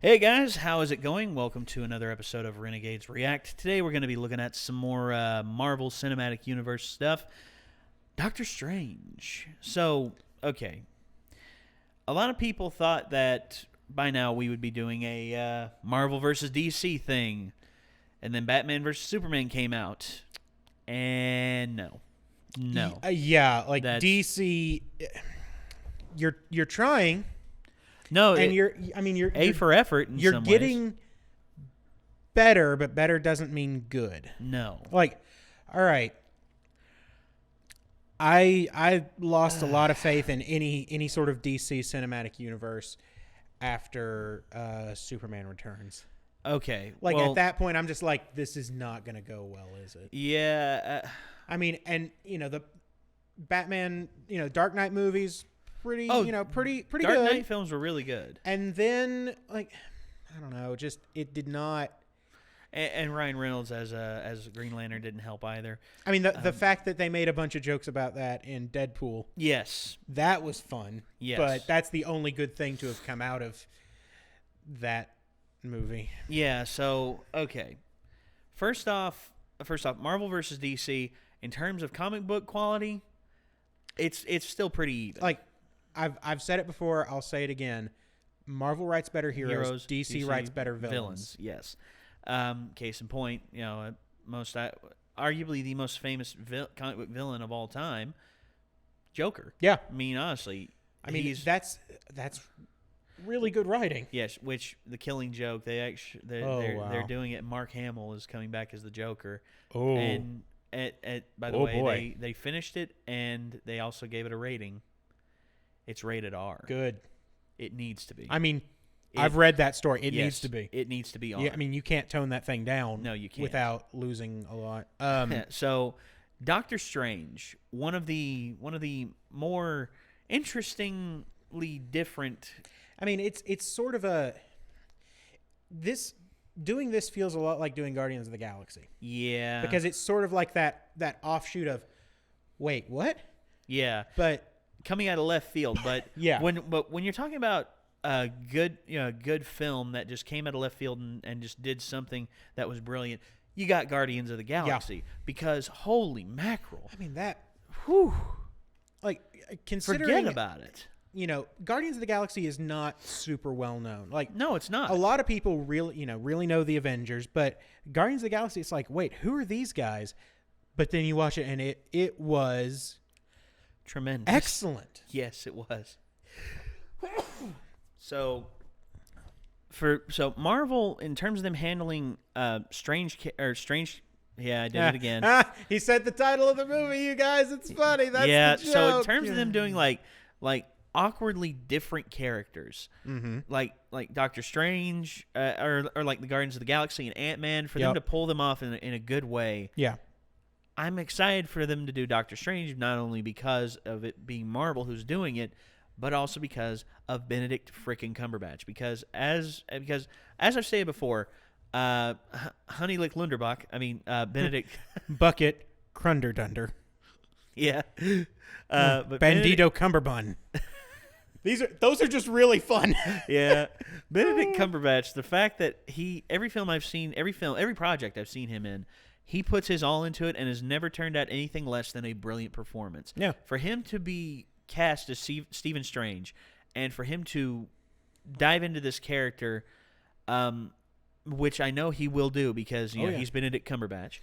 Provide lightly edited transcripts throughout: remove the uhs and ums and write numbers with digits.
Hey guys, how is it going? Welcome to another episode of Renegades React. Today we're going to be looking at some more Marvel Cinematic Universe stuff. Doctor Strange. So, okay. A lot of people thought that by now we would be doing a Marvel versus DC thing. And then Batman versus Superman came out. And no. Yeah, like That's- DC, you're trying. No, And you're you're for effort in you're some getting ways. better, but better doesn't mean good. No. Like, all right, I lost a lot of faith in any sort of DC cinematic universe after Superman Returns. Okay. Like well, at that point, I'm just like, this is not gonna go well, is it? yeah. I mean, and the Batman, Dark Knight movies, pretty Dark good. Knight films were really good. And then, like, I don't know, just it did not. And Ryan Reynolds as Green Lantern didn't help either. I mean, the fact that they made a bunch of jokes about that in Deadpool, Yes. that was fun. Yes. But that's the only good thing to have come out of that movie. Yeah, so, okay. First off, Marvel versus DC, in terms of comic book quality, it's still pretty even. Like, I've said it before, I'll say it again. Marvel writes better heroes, DC writes better villains. Yes. Case in point, arguably the most famous comic book villain of all time, Joker. Yeah. I mean, honestly. That's really good writing. Yes, which the Killing Joke, they're doing it. Mark Hamill is coming back as the Joker. Oh. And by the way, they finished it and they also gave it a rating. It's rated R. Good. It needs to be. I mean, I've read that story. It yes, needs to be. It needs to be R. Yeah, I mean, you can't tone that thing down. No, you can't. Without losing a lot. So, Doctor Strange, one of the more interestingly different. I mean, it's sort of doing this feels a lot like doing Guardians of the Galaxy. Yeah. Because it's sort of like that offshoot of, wait, what? Yeah. But coming out of left field, but yeah. When you're talking about a good film that just came out of left field and just did something that was brilliant, you got Guardians of the Galaxy. Yeah. Because holy mackerel. I mean that. Whew. Like considering, forget about it. Guardians of the Galaxy is not super well known. Like, no, it's not. A lot of people really know the Avengers, but Guardians of the Galaxy, it's like, wait, who are these guys? But then you watch it and it was tremendous. Excellent. Yes, it was. So Marvel, in terms of them handling strange. Yeah, I did it again. He said the title of the movie, you guys. It's funny. That's the joke. So in terms of them doing like awkwardly different characters, like Doctor Strange, or like the Guardians of the Galaxy and Ant-Man, for them to pull them off in a good way. Yeah. I'm excited for them to do Doctor Strange, not only because of it being Marvel who's doing it, but also because of Benedict frickin' Cumberbatch. Because as I've said before, Honey Lick Lunderbach, Benedict Bucket Crunderdunder. Yeah. But Bandito Cumberbun. Those are just really fun. Yeah. Benedict Cumberbatch, the fact that every project I've seen him in, he puts his all into it and has never turned out anything less than a brilliant performance. Yeah. For him to be cast as Stephen Strange and for him to dive into this character, which I know he will do because he's Benedict Cumberbatch.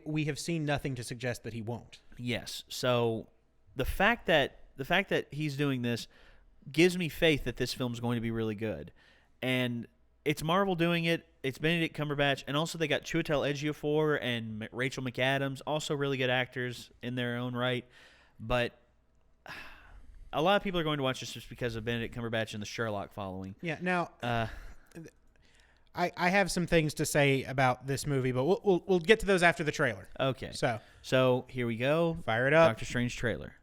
We have seen nothing to suggest that he won't. Yes. So the fact that he's doing this gives me faith that this film's going to be really good. And it's Marvel doing it. It's Benedict Cumberbatch, and also they got Chiwetel Ejiofor and Rachel McAdams, also really good actors in their own right. But a lot of people are going to watch this just because of Benedict Cumberbatch and the Sherlock following. Yeah. Now, I have some things to say about this movie, but we'll get to those after the trailer. Okay. So here we go. Fire it up. Doctor Strange trailer.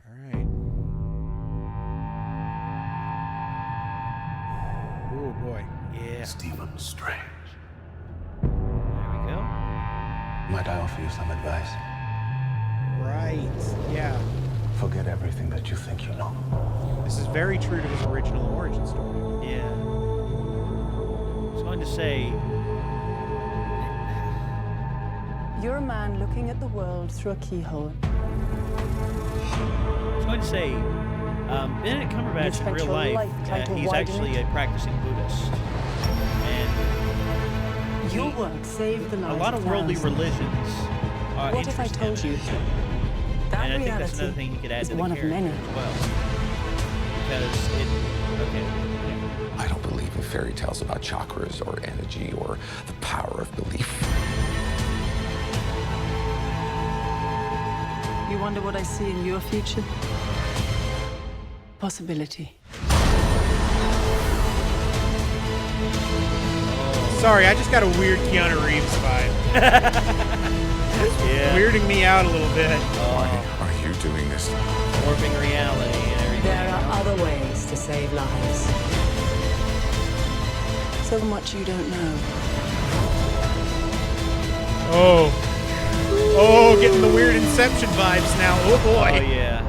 All right. Oh boy. Yeah. Stephen Strange. There we go. Might I offer you some advice? Right. Yeah. Forget everything that you think you know. This is very true to his original origin story. Yeah. I was going to say, You're a man looking at the world through a keyhole. I was going to say, Benedict Cumberbatch in spent real your life, life trying to he's widen actually it. a practicing Buddhist. And Your work saved the a lives lot of worldly thousands. religions What if I interest told him. you that And I think that's reality another thing you could add is to the one of character many? as well. Because it, I don't believe in fairy tales about chakras or energy or the power of belief. You wonder what I see in your future? Possibility. Sorry, I just got a weird Keanu Reeves vibe. yeah, Weirding me out a little bit. Why are you doing this? warping reality and everything. There are other ways to save lives. So much you don't know. Oh, getting the weird Inception vibes now. Oh boy. Oh yeah.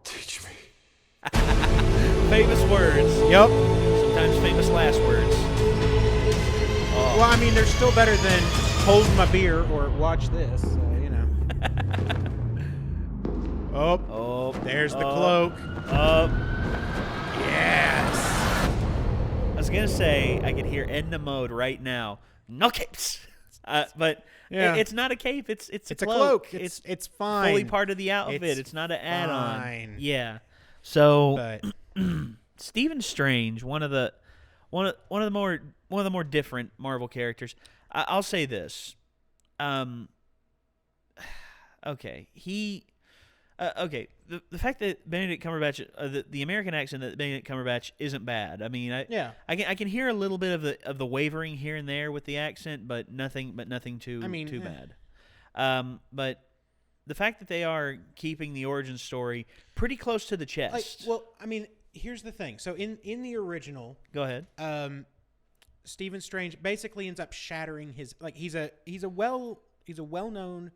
Teach me. Famous words. Yep. Sometimes famous last words. Oh. Well, I mean, they're still better than hold my beer or watch this. So, you know. Oh, There's the cloak. Yes. I was gonna say I could hear Edna Mode right now. No capes. But Yeah. it's not a cape. It's It's a a cloak. cloak. It's fine. fully part of the outfit. It's It's not an add-on. fine. Yeah. So But Stephen Strange, one of the more different Marvel characters. I'll say this. Okay, okay. The fact that Benedict Cumberbatch, the American accent that Benedict Cumberbatch isn't bad. I mean, I can hear a little bit of the wavering here and there with the accent, but nothing too bad. But the fact that they are keeping the origin story pretty close to the chest. I mean, here's the thing. So in the original, Go ahead. Stephen Strange basically ends up shattering his he's a well-known,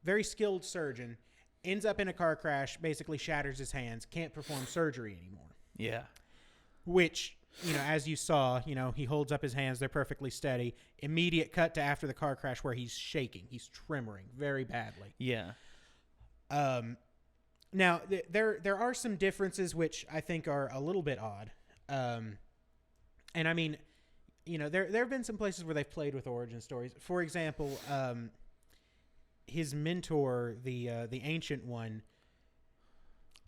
very skilled surgeon. Ends up in a car crash, basically shatters his hands, can't perform surgery anymore. Yeah. Which, as you saw, he holds up his hands, they're perfectly steady. Immediate cut to after the car crash where he's shaking, he's tremoring very badly. Yeah. Now there are some differences which I think are a little bit odd. And I mean, there have been some places where they've played with origin stories. For example, his mentor, the Ancient One,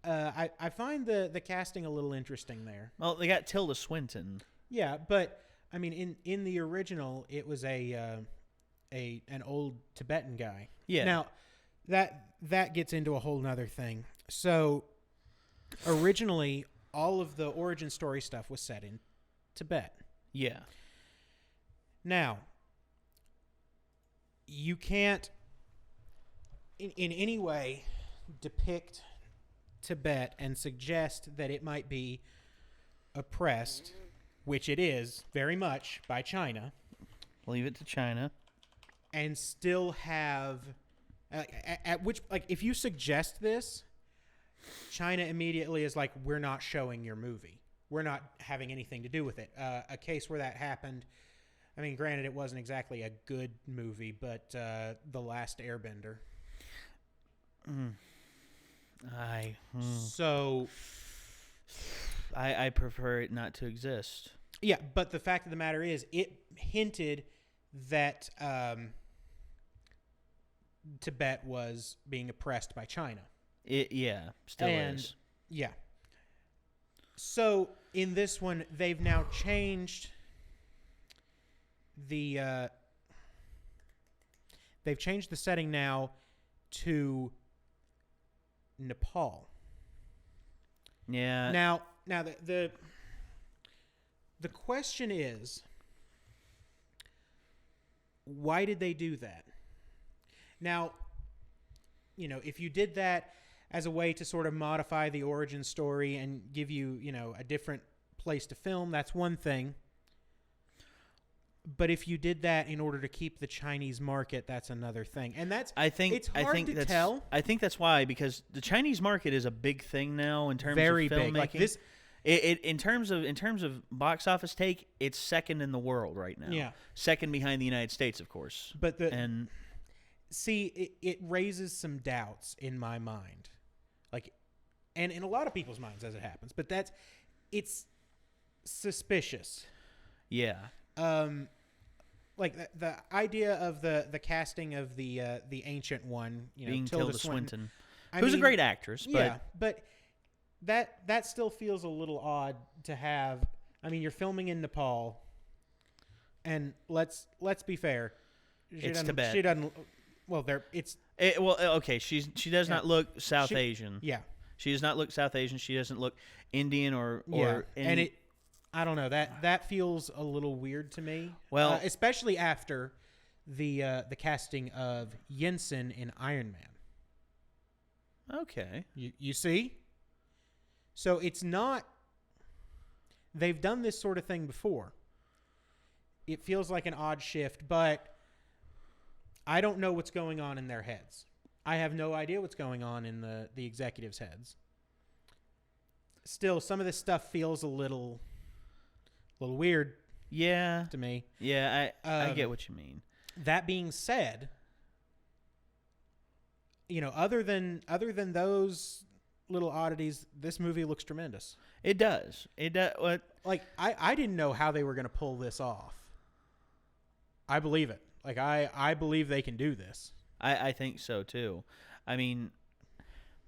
I find the casting a little interesting there. Well, they got Tilda Swinton. Yeah, but I mean, in the original, it was an old Tibetan guy. Yeah. Now, that gets into a whole nother thing. So, originally, all of the origin story stuff was set in Tibet. Yeah. Now, you can't in any way depict Tibet and suggest that it might be oppressed, which it is very much by China, Leave it to China. and still have at which if you suggest this, China immediately is like, we're not showing your movie, we're not having anything to do with it. A case where that happened, I mean, granted, it wasn't exactly a good movie, but The Last Airbender. So I prefer it not to exist. yeah, but the fact of the matter is, it hinted that Tibet was being oppressed by China. Still is. Yeah. So in this one, they've now changed the setting now to Nepal. Yeah. Now the question is, why did they do that? Now, if you did that as a way to sort of modify the origin story and give you, a different place to film, that's one thing. But if you did that in order to keep the Chinese market, that's another thing. And that's it's hard to tell. I think that's why, because the Chinese market is a big thing now in terms Very of big. filmmaking. Like this, In terms of box office take, it's second in the world right now. Yeah. Second behind the United States, of course. But see, it raises some doubts in my mind, like, and in a lot of people's minds as it happens. But it's suspicious. Yeah. Like the idea of the casting of the ancient one, being Tilda Swinton, I who's mean, a great actress. Yeah, but that still feels a little odd to have. I mean, you're filming in Nepal, and let's be fair. It's Tibet. She doesn't. Well, okay. She does not look South Asian. Yeah, she does not look South Asian. She doesn't look Indian or and I don't know, that feels a little weird to me. Well, especially after the casting of Jensen in Iron Man. Okay, you see. So it's not. They've done this sort of thing before. It feels like an odd shift, but I don't know what's going on in their heads. I have no idea what's going on in the executives' heads. Still, some of this stuff feels a little weird. Yeah, to me. Yeah, I get what you mean. That being said, other than those little oddities, this movie looks tremendous. It does. It does. What? Like I didn't know how they were going to pull this off. I believe it. Like I believe they can do this. I think so too. I mean,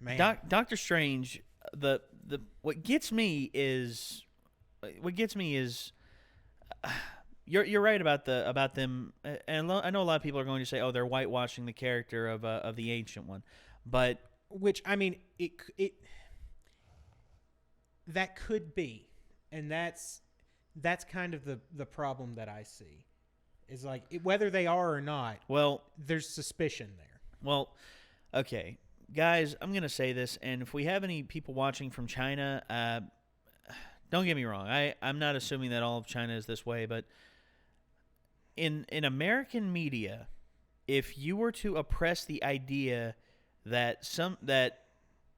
man, Doctor Strange. What gets me is you're right about them, and I know a lot of people are going to say, oh, they're whitewashing the character of the ancient one, but which, I mean, it that could be, and that's kind of the problem that I see, is like whether they are or not. Well, there's suspicion there. Well, okay, guys, I'm gonna say this, and if we have any people watching from China, don't get me wrong, I'm not assuming that all of China is this way, but in American media, if you were to oppress the idea that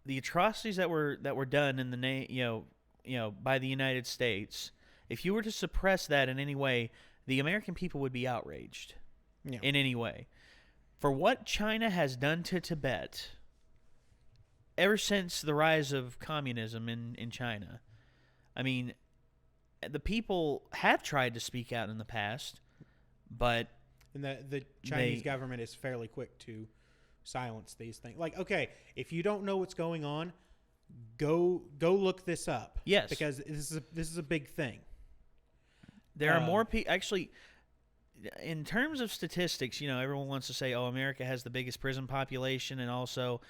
the atrocities that were done in the name, by the United States, if you were to suppress that in any way, the American people would be outraged in any way. For what China has done to Tibet ever since the rise of communism in China, I mean, the people have tried to speak out in the past, but and the Chinese government is fairly quick to silence these things. Like, okay, if you don't know what's going on, go look this up. Yes, because this is a big thing. There are more people. Actually, in terms of statistics, everyone wants to say, "Oh, America has the biggest prison population, and also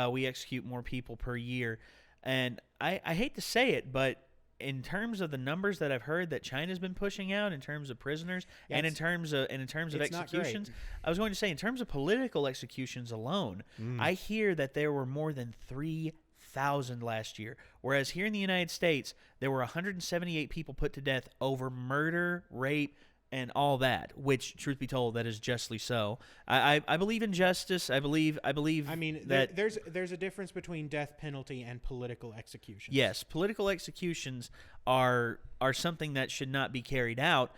we execute more people per year." And I hate to say it, but in terms of the numbers that I've heard that China's been pushing out in terms of prisoners and in terms of executions, I was going to say in terms of political executions alone, I hear that there were more than 3,000 last year, whereas here in the United States there were 178 people put to death over murder, rape, and all that, which, truth be told, that is justly so. I believe in justice. I believe. I mean, that there's a difference between death penalty and political executions. Yes, political executions are something that should not be carried out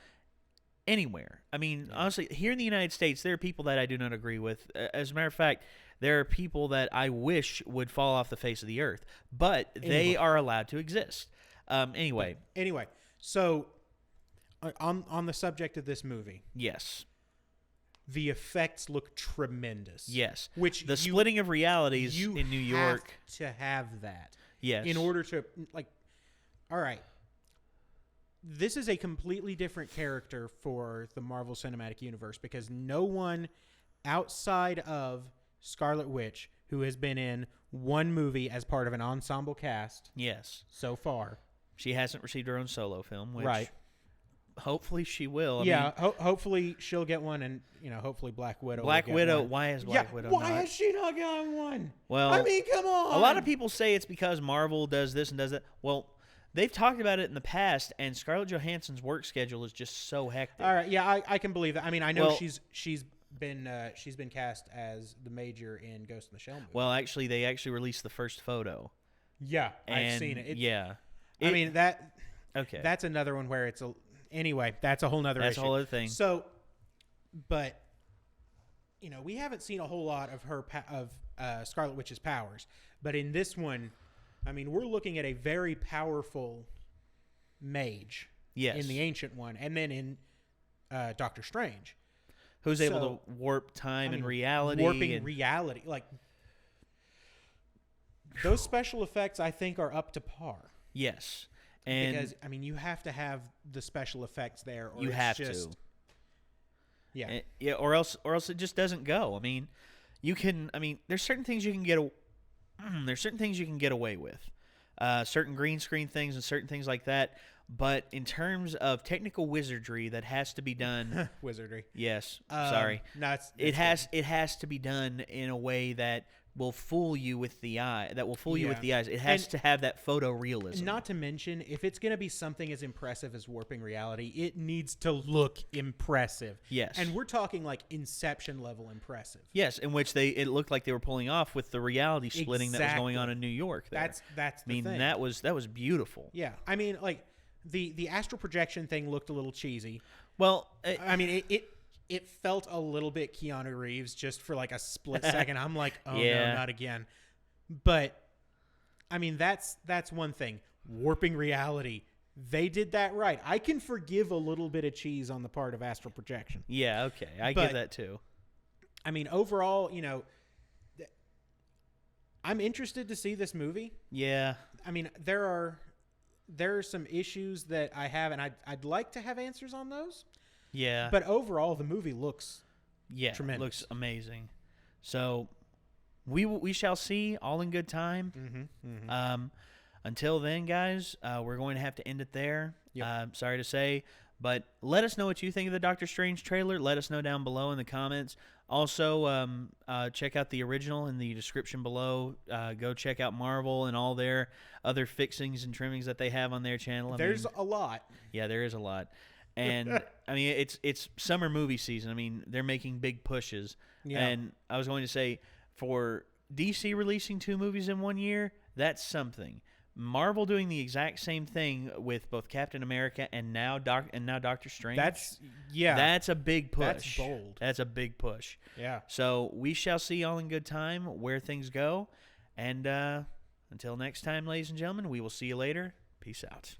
anywhere. I mean, honestly, here in the United States, there are people that I do not agree with. As a matter of fact, there are people that I wish would fall off the face of the earth, but they are allowed to exist. Anyway, so. On the subject of this movie, yes, the effects look tremendous. Yes, which the splitting of realities in New York, to have that. Yes, in order to all right, this is a completely different character for the Marvel Cinematic Universe because no one outside of Scarlet Witch, who has been in one movie as part of an ensemble cast, so far, she hasn't received her own solo film, which right. Hopefully she will. I mean, hopefully she'll get one, and hopefully Black Widow. Why has Black Widow? Why has she not gotten one? Well, I mean, come on. A lot of people say it's because Marvel does this and does that. Well, they've talked about it in the past, and Scarlett Johansson's work schedule is just so hectic. All right, yeah, I can believe that. I mean, I know Well- she's been cast as the Major in Ghost in the Shell movie. Well, actually, they actually released the first photo. Yeah, And I've seen it. yeah. I mean that. Okay. That's another one where it's a. Anyway, that's a whole nother That's issue. a whole other thing. So, but we haven't seen a whole lot of Scarlet Witch's powers, but in this one, I mean, we're looking at a very powerful mage. Yes. In the ancient one, and then in Doctor Strange, Who's able So, to warp time I and mean, reality. warping and- reality, like those special effects, I think are up to par. Yes. And Because I mean, you have to have the special effects there, or you it's have just, to. Yeah, Yeah, or else it just doesn't go. I mean, there's certain things you can get away with. Certain green screen things and certain things like that. But in terms of technical wizardry that has to be done, wizardry. yes, sorry. No, It has to be done in a way that will fool you with the eye. That will fool you with the eyes. It has And- to have that photorealism. Not to mention, if it's going to be something as impressive as warping reality, it needs to look impressive. Yes. And we're talking like Inception level impressive. Yes, in which it looked like they were pulling off with the reality splitting that was going on Exactly. in New York. There. That's I mean, the thing. that was beautiful. Yeah, I mean, like the astral projection thing looked a little cheesy. Well, I mean, it felt a little bit Keanu Reeves just for like a split second. I'm like, oh Yeah. no, not again. But I mean, that's one thing. Warping reality, they did that right. I can forgive a little bit of cheese on the part of astral projection. yeah, okay, I But- give that too. I mean, overall, I'm interested to see this movie. Yeah, I mean, there are some issues that I have, and I'd like to have answers on those. yeah, But overall, the movie looks yeah, tremendous. looks amazing. So we shall see. All in good time. Until then, guys, we're going to have to end it there. Yep. Sorry to say, but let us know what you think of the Doctor Strange trailer. Let us know down below in the comments. Also, check out the original in the description below. Go check out Marvel and all their other fixings and trimmings that they have on their channel. There's a lot. Yeah, there is a lot. And I mean, it's summer movie season. I mean, they're making big pushes. Yeah. And I was going to say, for DC releasing 2 movies in 1 year, that's something. Marvel doing the exact same thing with both Captain America and now Doctor Strange. That's a big push. That's bold. That's a big push. Yeah. So we shall see all in good time where things go. And until next time, ladies and gentlemen, we will see you later. Peace out.